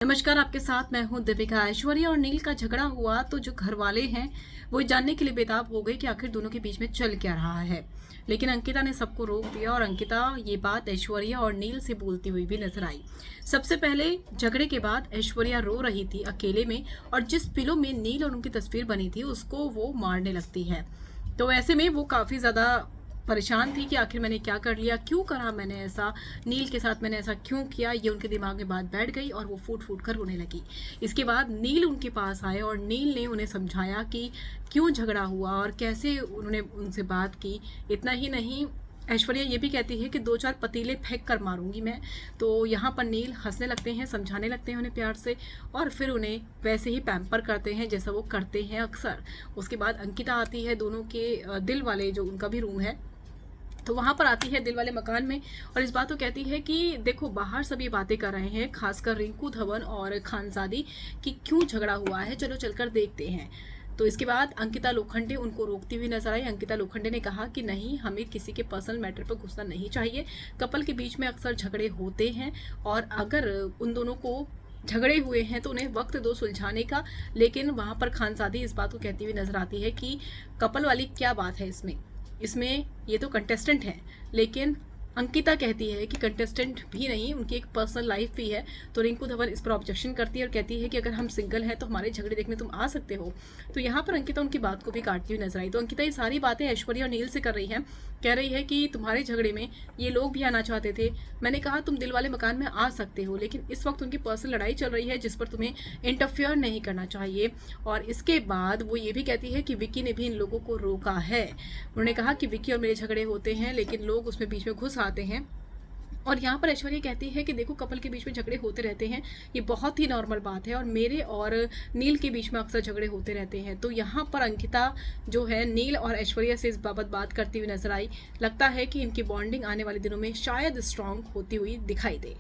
नमस्कार, आपके साथ मैं हूं दीपिका। ऐश्वर्या और नील का झगड़ा हुआ तो जो घर वाले हैं वो जानने के लिए बेताब हो गए कि आखिर दोनों के बीच में चल क्या रहा है। लेकिन अंकिता ने सबको रोक दिया और अंकिता ये बात ऐश्वर्या और नील से बोलती हुई भी नजर आई। सबसे पहले झगड़े के बाद ऐश्वर्या रो रही थी अकेले में और जिस पिलो में नील और उनकी तस्वीर बनी थी उसको वो मारने लगती है। तो ऐसे में वो काफी ज्यादा परेशान थी कि आखिर मैंने क्या कर लिया, क्यों करा मैंने ऐसा, नील के साथ मैंने ऐसा क्यों किया। ये उनके दिमाग में बात बैठ गई और वो फूट फूट कर रोने लगी। इसके बाद नील उनके पास आए और नील ने उन्हें समझाया कि क्यों झगड़ा हुआ और कैसे उन्होंने उनसे बात की। इतना ही नहीं, ऐश्वर्या ये भी कहती है कि 2-4 पतीले फेंक कर मारूंगी मैं। तो यहाँ पर नील हंसने लगते हैं, समझाने लगते हैं उन्हें प्यार से और फिर उन्हें वैसे ही पैम्पर करते हैं जैसा वो करते हैं अक्सर। उसके बाद अंकिता आती है, दोनों के दिल वाले जो उनका भी रूम है तो वहां पर आती है दिल वाले मकान में और इस बात को कहती है कि देखो बाहर सब ये बातें कर रहे हैं, खासकर रिंकू धवन और खानजादी, कि क्यों झगड़ा हुआ है, चलो चलकर देखते हैं। तो इसके बाद अंकिता लोखंडे उनको रोकती हुई नजर आई। अंकिता लोखंडे ने कहा कि नहीं, हमें किसी के पर्सनल मैटर पर घुसना नहीं चाहिए। कपल के बीच में अक्सर झगड़े होते हैं और अगर उन दोनों को झगड़े हुए हैं तो उन्हें वक्त दो सुलझाने का। लेकिन वहां पर खानजादी इस बात को कहती हुई नजर आती है कि कपल वाली क्या बात है इसमें, इसमें ये तो कंटेस्टेंट है। लेकिन अंकिता कहती है कि कंटेस्टेंट भी नहीं, उनकी एक पर्सनल लाइफ भी है। तो रिंकू धवन इस पर ऑब्जेक्शन करती है और कहती है कि अगर हम सिंगल हैं तो हमारे झगड़े देखने तुम आ सकते हो। तो यहाँ पर अंकिता उनकी बात को भी काटती हुई नजर आई। तो अंकिता ये सारी बातें ऐश्वर्या और नील से कर रही है, कह रही है कि तुम्हारे झगड़े में ये लोग भी आना चाहते थे, मैंने कहा तुम दिल वाले मकान में आ सकते हो, लेकिन इस वक्त उनकी पर्सनल लड़ाई चल रही है जिस पर तुम्हें इंटरफेयर नहीं करना चाहिए। और इसके बाद वो ये भी कहती है कि विक्की ने भी इन लोगों को रोका है। उन्होंने कहा कि विक्की और मेरे झगड़े होते हैं लेकिन लोग उसमें बीच में घुस आते हैं। और यहाँ पर ऐश्वर्या कहती है कि देखो कपल के बीच में झगड़े होते रहते हैं, ये बहुत ही नॉर्मल बात है और मेरे और नील के बीच में अक्सर झगड़े होते रहते हैं। तो यहाँ पर अंकिता जो है नील और ऐश्वर्या से इस बाबत बात करती हुई नजर आई। लगता है कि इनकी बॉन्डिंग आने वाले दिनों में शायद स्ट्रांग होती हुई दिखाई दे।